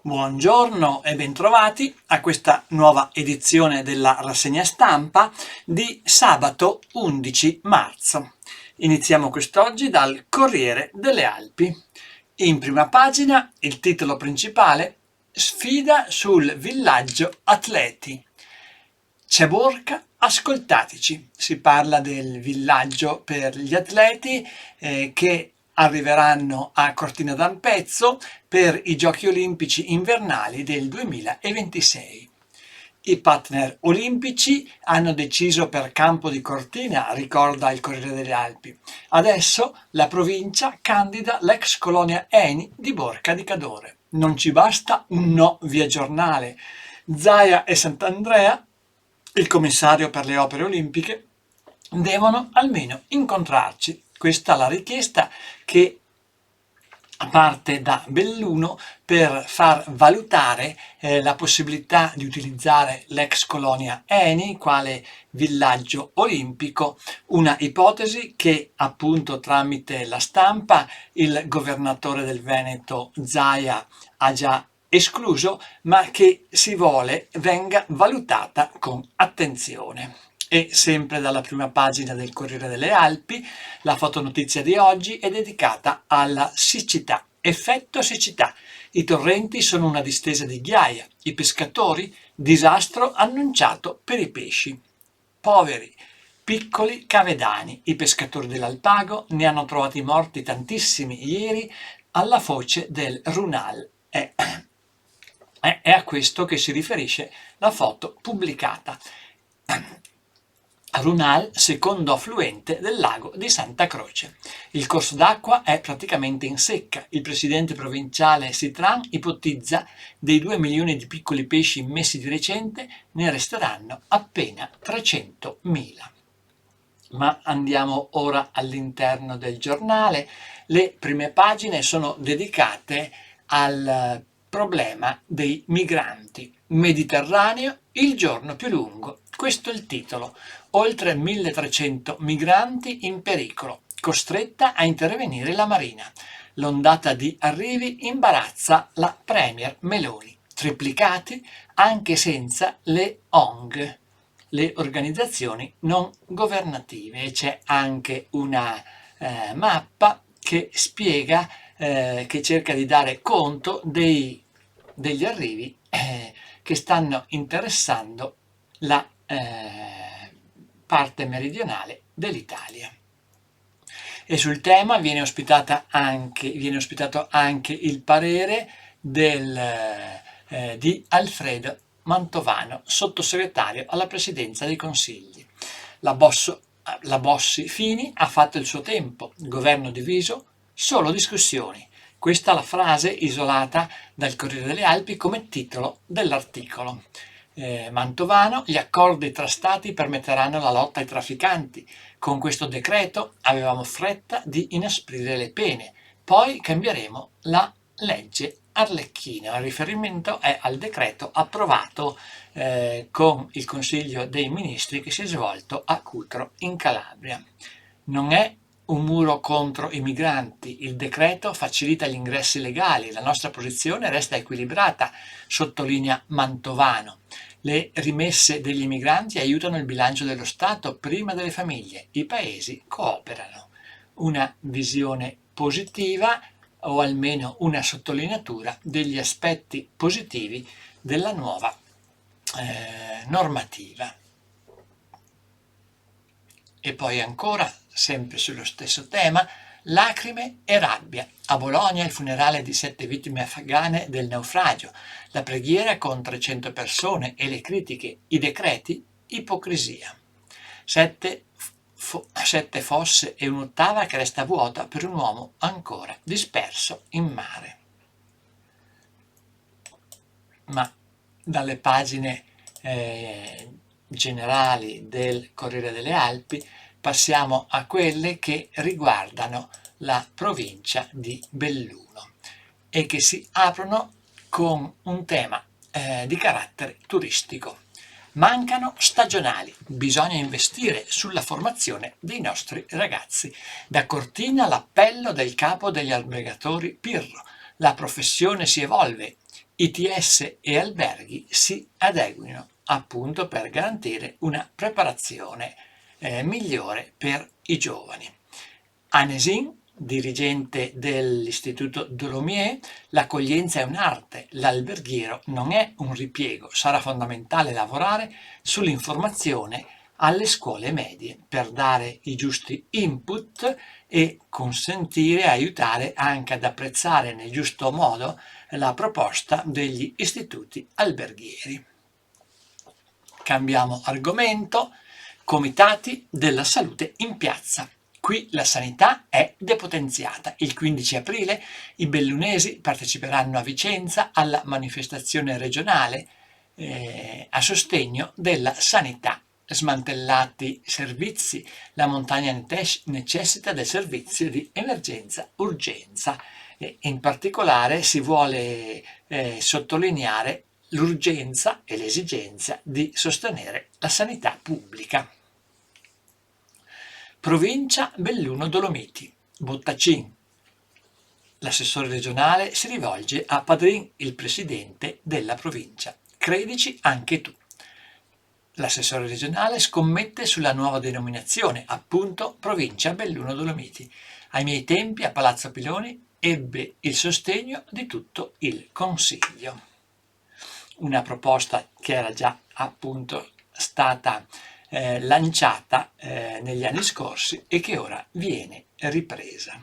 Buongiorno e bentrovati a questa nuova edizione della rassegna stampa di sabato 11 marzo. Iniziamo quest'oggi dal Corriere delle Alpi. In prima pagina il titolo principale: sfida sul villaggio atleti. C'è Borca, ascoltateci. Si parla del villaggio per gli atleti che arriveranno a Cortina d'Ampezzo per i Giochi Olimpici invernali del 2026. I partner olimpici hanno deciso per Campo di Cortina, ricorda il Corriere delle Alpi. Adesso la provincia candida l'ex colonia ENI di Borca di Cadore. Non ci basta un no via giornale. Zaia e Sant'Andrea, il commissario per le opere olimpiche, devono almeno incontrarci. Questa è la richiesta che parte da Belluno per far valutare la possibilità di utilizzare l'ex colonia ENI quale villaggio olimpico, una ipotesi che appunto tramite la stampa il governatore del Veneto Zaia ha già escluso, ma che si vuole venga valutata con attenzione. E sempre dalla prima pagina del Corriere delle Alpi, la fotonotizia di oggi è dedicata alla siccità. Effetto siccità. I torrenti sono una distesa di ghiaia. I pescatori, disastro annunciato per i pesci. Poveri, piccoli cavedani. I pescatori dell'Alpago ne hanno trovati morti tantissimi ieri alla foce del Runal. È a questo che si riferisce la foto pubblicata. Runal, secondo affluente del lago di Santa Croce. Il corso d'acqua è praticamente in secca. Il presidente provinciale Sitran ipotizza dei 2 milioni di piccoli pesci immessi di recente ne resteranno appena 300.000. Ma andiamo ora all'interno del giornale. Le prime pagine sono dedicate al problema dei migranti. Mediterraneo, il giorno più lungo. Questo è il titolo. Oltre 1.300 migranti in pericolo, costretta a intervenire la Marina. L'ondata di arrivi imbarazza la Premier Meloni. Triplicati anche senza le ONG, le organizzazioni non governative. E c'è anche una mappa che spiega, che cerca di dare conto degli arrivi che stanno interessando la parte meridionale dell'Italia. E sul tema viene ospitato anche il parere di Alfredo Mantovano, sottosegretario alla Presidenza dei Consigli. La Bossi-Fini ha fatto il suo tempo, governo diviso, solo discussioni. Questa è la frase isolata dal Corriere delle Alpi come titolo dell'articolo. Mantovano: gli accordi tra stati permetteranno la lotta ai trafficanti. Con questo decreto avevamo fretta di inasprire le pene, poi cambieremo la legge Arlecchino. Il riferimento è al decreto approvato con il Consiglio dei Ministri che si è svolto a Cutro in Calabria. Non è un muro contro i migranti, il decreto facilita gli ingressi legali, la nostra posizione resta equilibrata, sottolinea Mantovano. Le rimesse degli migranti aiutano il bilancio dello Stato prima delle famiglie, i paesi cooperano. Una visione positiva o almeno una sottolineatura degli aspetti positivi della nuova normativa. E poi ancora, sempre sullo stesso tema, lacrime e rabbia. A Bologna il funerale di 7 vittime afghane del naufragio, la preghiera con 300 persone e le critiche, i decreti, ipocrisia. 7 fosse e un'ottava che resta vuota per un uomo ancora disperso in mare. Ma dalle pagine generali del Corriere delle Alpi passiamo a quelle che riguardano la provincia di Belluno e che si aprono con un tema di carattere turistico. Mancano stagionali, bisogna investire sulla formazione dei nostri ragazzi. Da Cortina l'appello del capo degli albergatori Pirro: la professione si evolve, ITS e alberghi si adeguino appunto per garantire una preparazione migliore per i giovani. Anesin, dirigente dell'Istituto Dolomieu: l'accoglienza è un'arte, l'alberghiero non è un ripiego, sarà fondamentale lavorare sull'informazione alle scuole medie per dare i giusti input e consentire e aiutare anche ad apprezzare nel giusto modo la proposta degli istituti alberghieri. Cambiamo argomento: comitati della salute in piazza. Qui la sanità è depotenziata. Il 15 aprile i bellunesi parteciperanno a Vicenza alla manifestazione regionale a sostegno della sanità. Smantellati servizi, la montagna necessita del servizio di emergenza-urgenza. In particolare si vuole sottolineare l'urgenza e l'esigenza di sostenere la sanità pubblica. Provincia Belluno Dolomiti. Bottacin. L'assessore regionale si rivolge a Padrin, il presidente della provincia. Credici anche tu. L'assessore regionale scommette sulla nuova denominazione, appunto Provincia Belluno Dolomiti. Ai miei tempi a Palazzo Piloni ebbe il sostegno di tutto il Consiglio. Una proposta che era già appunto stata lanciata negli anni scorsi e che ora viene ripresa.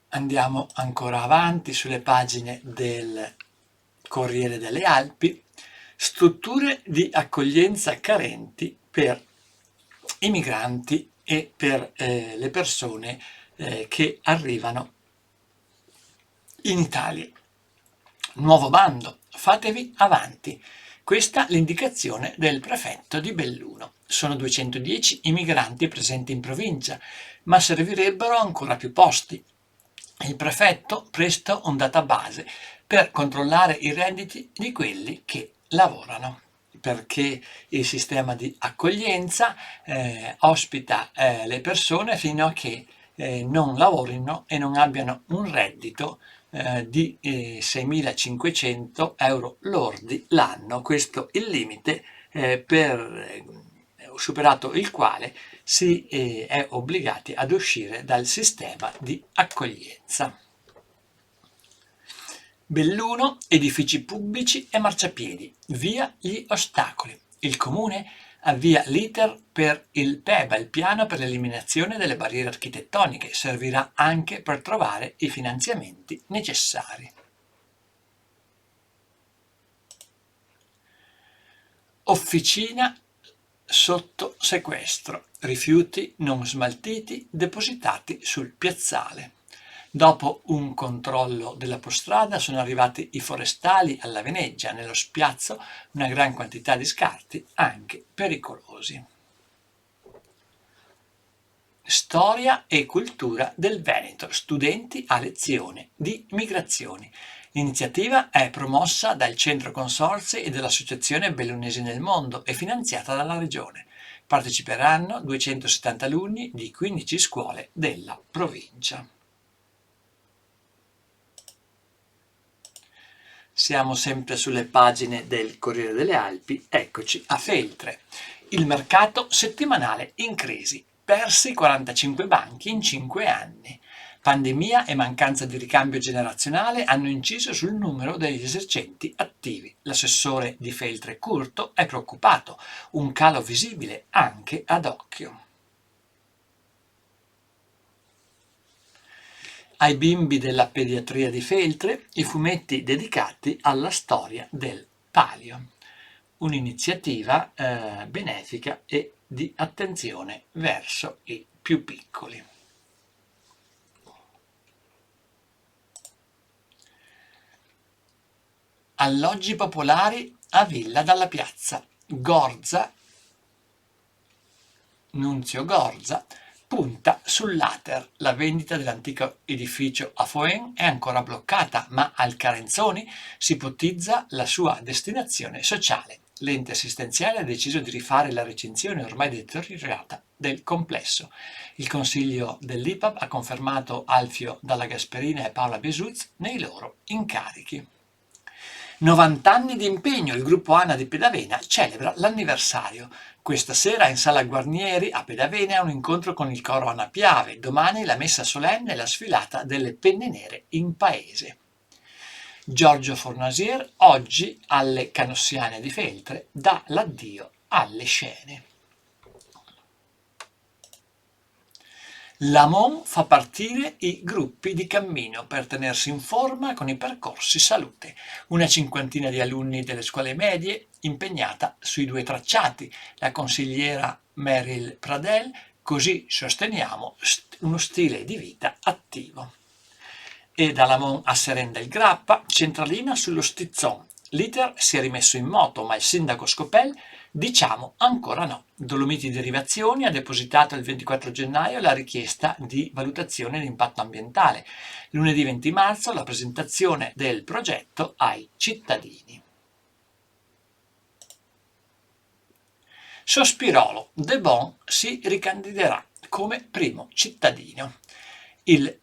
Andiamo ancora avanti sulle pagine del Corriere delle Alpi. Strutture di accoglienza carenti per i migranti e per le persone che arrivano in Italia. Nuovo bando, fatevi avanti. Questa l'indicazione del prefetto di Belluno. Sono 210 i migranti presenti in provincia, ma servirebbero ancora più posti. Il prefetto presta un database per controllare i redditi di quelli che lavorano, perché il sistema di accoglienza ospita le persone fino a che non lavorino e non abbiano un reddito di 6.500 euro lordi l'anno. Questo è il limite superato il quale si è obbligati ad uscire dal sistema di accoglienza. Belluno, edifici pubblici e marciapiedi, via gli ostacoli. Il comune avvia l'iter per il PEBA, il piano per l'eliminazione delle barriere architettoniche. Servirà anche per trovare i finanziamenti necessari. Officina sotto sequestro. Rifiuti non smaltiti depositati sul piazzale. Dopo un controllo dell'autostrada sono arrivati i forestali alla Veneggia. Nello spiazzo una gran quantità di scarti, anche pericolosi. Storia e cultura del Veneto. Studenti a lezione di migrazioni. L'iniziativa è promossa dal Centro Consorzi e dall'Associazione Bellunesi nel Mondo e finanziata dalla Regione. Parteciperanno 270 alunni di 15 scuole della provincia. Siamo sempre sulle pagine del Corriere delle Alpi, eccoci a Feltre. Il mercato settimanale in crisi, persi 45 banchi in 5 anni. Pandemia e mancanza di ricambio generazionale hanno inciso sul numero degli esercenti attivi. L'assessore di Feltre Curto è preoccupato, un calo visibile anche ad occhio. Ai bimbi della pediatria di Feltre i fumetti dedicati alla storia del palio, un'iniziativa benefica e di attenzione verso i più piccoli. Alloggi popolari a Villa dalla Piazza. Gorza, Nunzio Gorza, punta sull'Ater. La vendita dell'antico edificio a Foen è ancora bloccata, ma al Carenzoni si ipotizza la sua destinazione sociale. L'ente assistenziale ha deciso di rifare la recinzione ormai deteriorata del complesso. Il consiglio dell'IPAB ha confermato Alfio Dalla Gasperina e Paola Besuz nei loro incarichi. 90 anni di impegno, il gruppo ANA di Pedavena celebra l'anniversario. Questa sera in Sala Guarnieri a Pedavena un incontro con il coro ANA Piave, domani la messa solenne e la sfilata delle penne nere in paese. Giorgio Fornasier oggi alle Canossiane di Feltre dà l'addio alle scene. La MON fa partire i gruppi di cammino per tenersi in forma con i percorsi salute. Una cinquantina di alunni delle scuole medie impegnata sui 2 tracciati. La consigliera Meryl Pradel, così sosteniamo uno stile di vita attivo. E dalla MON a Serenda il Grappa, centralina sullo Stizzon. L'iter si è rimesso in moto, ma il sindaco Scopel diciamo ancora no. Dolomiti Derivazioni ha depositato il 24 gennaio la richiesta di valutazione di impatto ambientale. Lunedì 20 marzo la presentazione del progetto ai cittadini. Sospirolo, De Bon si ricandiderà come primo cittadino. Il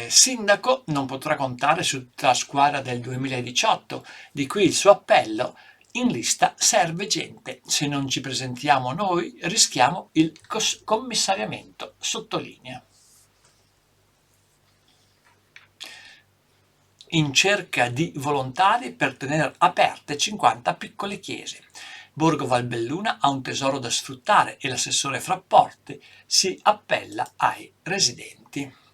sindaco non potrà contare su tutta la squadra del 2018, di cui il suo appello: in lista serve gente, se non ci presentiamo noi rischiamo il commissariamento, sottolinea. In cerca di volontari per tenere aperte 50 piccole chiese. Borgo Valbelluna ha un tesoro da sfruttare e l'assessore Frapporti si appella ai residenti.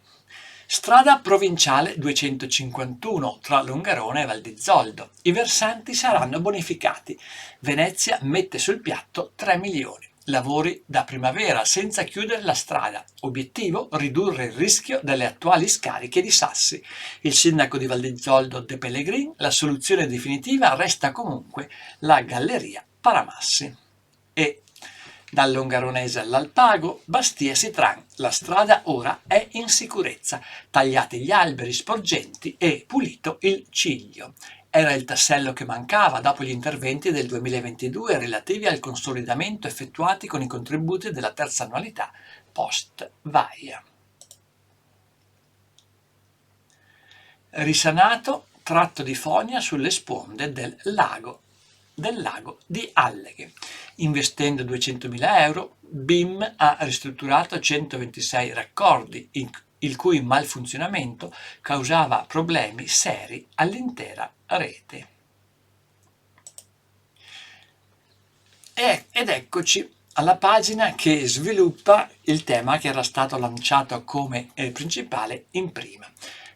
Strada provinciale 251 tra Longarone e Val di Zoldo. I versanti saranno bonificati. Venezia mette sul piatto 3 milioni. Lavori da primavera senza chiudere la strada. Obiettivo: ridurre il rischio delle attuali scariche di sassi. Il sindaco di Val di Zoldo De Pellegrin: la soluzione definitiva resta comunque la galleria Paramassi. E dal Longaronese all'Alpago, Bastia-Sitran, la strada ora è in sicurezza, tagliati gli alberi sporgenti e pulito il ciglio. Era il tassello che mancava dopo gli interventi del 2022 relativi al consolidamento effettuati con i contributi della terza annualità post-Vaia. Risanato tratto di fogna sulle sponde del lago di Alleghe. Investendo 200.000 euro, BIM ha ristrutturato 126 raccordi, il cui malfunzionamento causava problemi seri all'intera rete. Ed eccoci alla pagina che sviluppa il tema che era stato lanciato come principale in prima.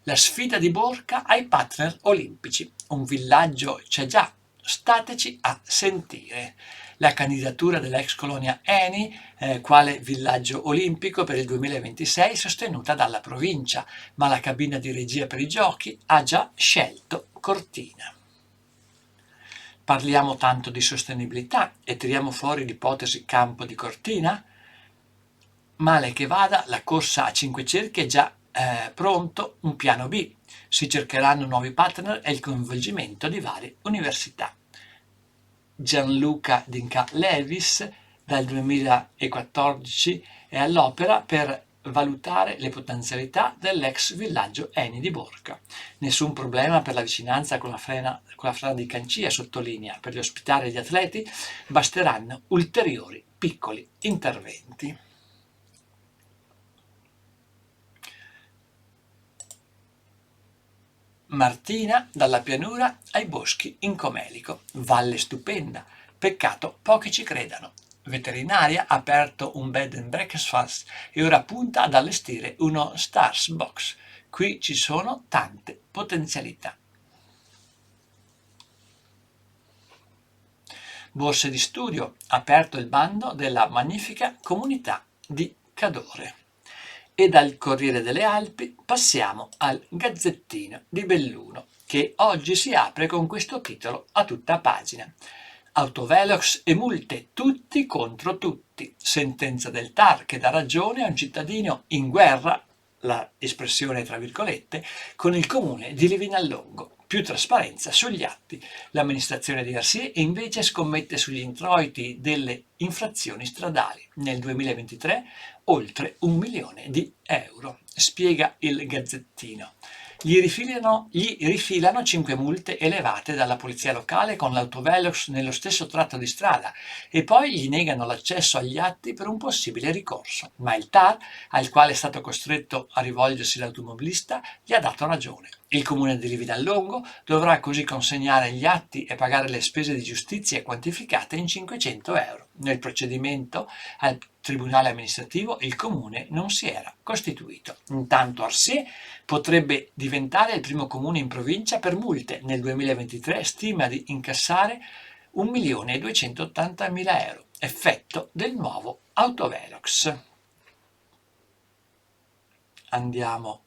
La sfida di Borca ai partner olimpici. Un villaggio c'è già, stateci a sentire. La candidatura dell'ex colonia Eni quale villaggio olimpico per il 2026 sostenuta dalla provincia, ma la cabina di regia per i giochi ha già scelto Cortina. Parliamo tanto di sostenibilità e tiriamo fuori l'ipotesi campo di Cortina? Male che vada, la corsa a 5 cerchi è già pronto un piano B. Si cercheranno nuovi partner e il coinvolgimento di varie università. Gianluca Dinca Levis dal 2014 è all'opera per valutare le potenzialità dell'ex villaggio Eni di Borca. Nessun problema per la vicinanza con la frana di Cancia, sottolinea. Per ospitare gli atleti basteranno ulteriori piccoli interventi. Martina dalla pianura ai boschi in Comelico, valle stupenda, peccato pochi ci credano. Veterinaria ha aperto un bed and breakfast e ora punta ad allestire uno Stars Box. Qui ci sono tante potenzialità. Borse di studio, ha aperto il bando della magnifica comunità di Cadore. E dal Corriere delle Alpi passiamo al Gazzettino di Belluno, che oggi si apre con questo titolo a tutta pagina. Autovelox e multe, tutti contro tutti. Sentenza del TAR che dà ragione a un cittadino in guerra, la espressione tra virgolette, con il comune di Livinallongo. più trasparenza sugli atti. L'amministrazione di Arsier invece scommette sugli introiti delle infrazioni stradali. Nel 2023 oltre 1 milione di euro, spiega il Gazzettino. Gli rifilano 5 multe elevate dalla polizia locale con l'autovelox nello stesso tratto di strada e poi gli negano l'accesso agli atti per un possibile ricorso, ma il TAR, al quale è stato costretto a rivolgersi l'automobilista, gli ha dato ragione. Il comune di Lividallongo dovrà così consegnare gli atti e pagare le spese di giustizia quantificate in 500 euro. Nel procedimento al tribunale amministrativo il comune non si era costituito. Intanto Arsier potrebbe diventare il primo comune in provincia per multe. Nel 2023 stima di incassare 1.280.000 euro, effetto del nuovo autovelox. Andiamo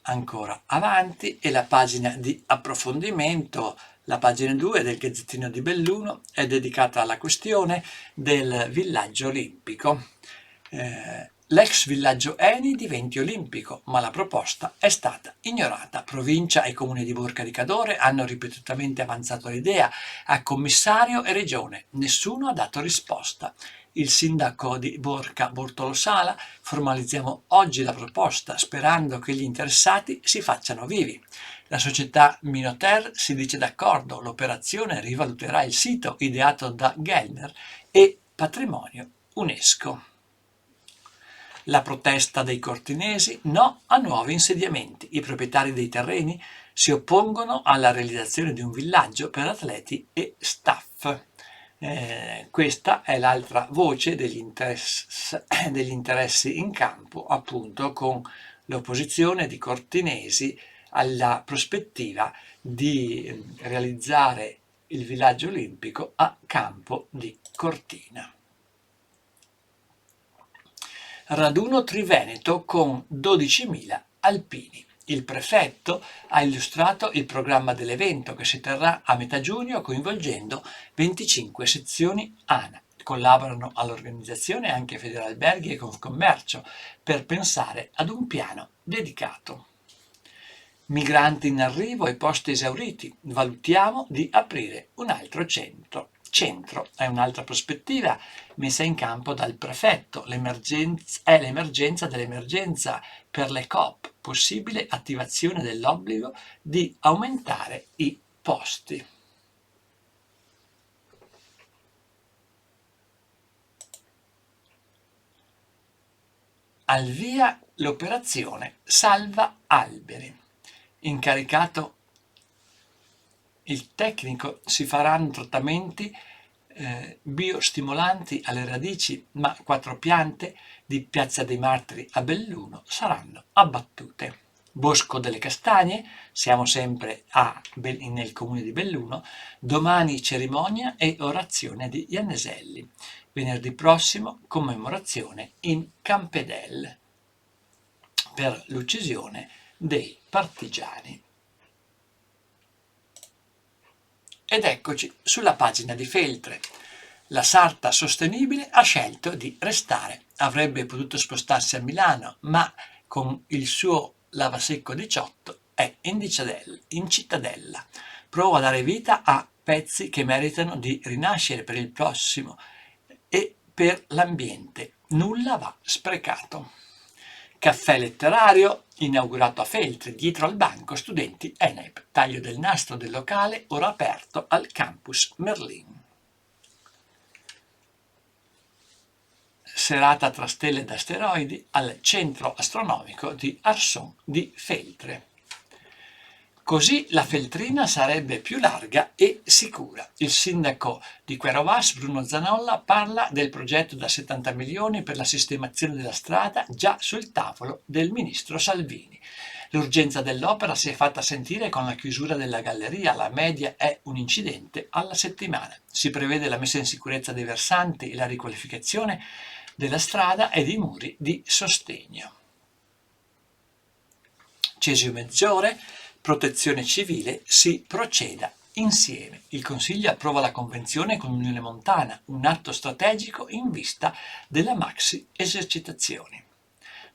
ancora avanti e la pagina di approfondimento, la pagina 2 del Gazzettino di Belluno, è dedicata alla questione del villaggio olimpico. L'ex villaggio Eni diventi olimpico, ma la proposta è stata ignorata. Provincia e comune di Borca di Cadore hanno ripetutamente avanzato l'idea a commissario e regione. Nessuno ha dato risposta. Il sindaco di Borca, Bortolo Sala: formalizziamo oggi la proposta sperando che gli interessati si facciano vivi. La società Minoter si dice d'accordo, l'operazione rivaluterà il sito ideato da Gellner e patrimonio UNESCO. La protesta dei cortinesi: no a nuovi insediamenti. I proprietari dei terreni si oppongono alla realizzazione di un villaggio per atleti e staff. Questa è l'altra voce degli interessi in campo, appunto, con l'opposizione di cortinesi alla prospettiva di realizzare il villaggio olimpico a Campo di Cortina. Raduno Triveneto con 12.000 alpini. Il prefetto ha illustrato il programma dell'evento che si terrà a metà giugno coinvolgendo 25 sezioni ANA. Collaborano all'organizzazione anche Federalberghi e Confcommercio per pensare ad un piano dedicato. Migranti in arrivo e posti esauriti. Valutiamo di aprire un altro centro. È un'altra prospettiva messa in campo dal prefetto. È l'emergenza dell'emergenza per le COP, possibile attivazione dell'obbligo di aumentare i posti. Al via l'operazione Salva Alberi. Incaricato il tecnico, si faranno trattamenti biostimolanti alle radici, ma 4 piante di Piazza dei Martiri a Belluno saranno abbattute. Bosco delle Castagne, siamo sempre nel comune di Belluno, domani cerimonia e orazione di Ianneselli. Venerdì prossimo commemorazione in Campedel per l'uccisione dei partigiani. Ed eccoci sulla pagina di Feltre. La Sarta Sostenibile ha scelto di restare. Avrebbe potuto spostarsi a Milano, ma con il suo Lavasecco 18 è in cittadella. Prova a dare vita a pezzi che meritano di rinascere per il prossimo e per l'ambiente. Nulla va sprecato. Caffè letterario inaugurato a Feltre, dietro al banco studenti ENEP. Taglio del nastro del locale, ora aperto al campus Merlin. Serata tra stelle ed asteroidi al centro astronomico di Arson di Feltre. Così la Feltrina sarebbe più larga e sicura. Il sindaco di Querovas, Bruno Zanolla, parla del progetto da 70 milioni per la sistemazione della strada già sul tavolo del ministro Salvini. L'urgenza dell'opera si è fatta sentire con la chiusura della galleria, la media è un incidente alla settimana. Si prevede la messa in sicurezza dei versanti e la riqualificazione della strada e dei muri di sostegno. Cesio Maggiore, Protezione Civile, si proceda insieme. Il Consiglio approva la convenzione con l'Unione Montana, un atto strategico in vista della maxi esercitazioni.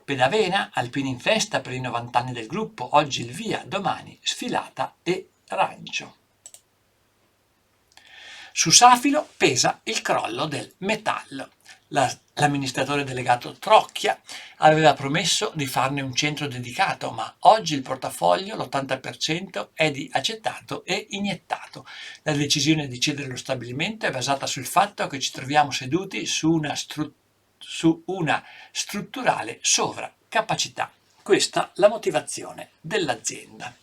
Pedavena, Alpini in festa per i 90 anni del gruppo, oggi il via, domani sfilata e rancio. Su Safilo pesa il crollo del metallo. L'amministratore delegato Trocchia aveva promesso di farne un centro dedicato, ma oggi il portafoglio, l'80%, è di accettato e iniettato. La decisione di cedere lo stabilimento è basata sul fatto che ci troviamo seduti su una strutturale sovracapacità. Questa la motivazione dell'azienda.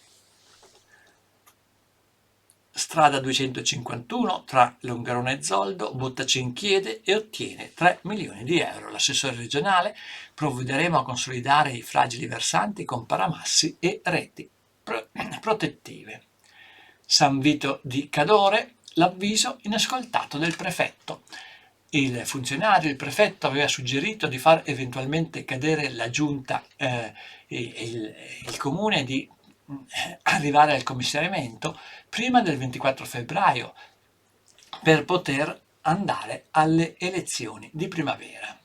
Strada 251 tra Longarone e Zoldo, Bottacin chiede e ottiene 3 milioni di euro. L'assessore regionale: provvederemo a consolidare i fragili versanti con paramassi e reti protettive. San Vito di Cadore, l'avviso inascoltato del prefetto. Il funzionario, il prefetto, aveva suggerito di far eventualmente cadere la giunta e il comune di arrivare al commissariamento prima del 24 febbraio per poter andare alle elezioni di primavera.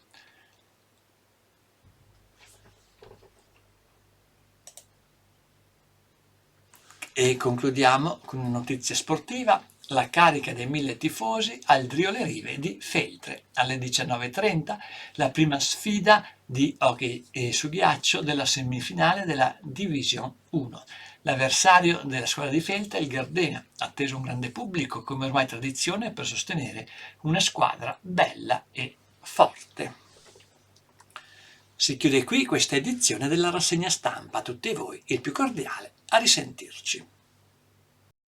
E concludiamo con una notizia sportiva: la carica dei 1000 tifosi al Drio Le Rive di Feltre. Alle 19:30 la prima sfida di hockey su ghiaccio della semifinale della Division 1. L'avversario della squadra di Feltre è il Gardena, atteso un grande pubblico come ormai tradizione per sostenere una squadra bella e forte. Si chiude qui questa edizione della rassegna stampa. A tutti voi il più cordiale a risentirci.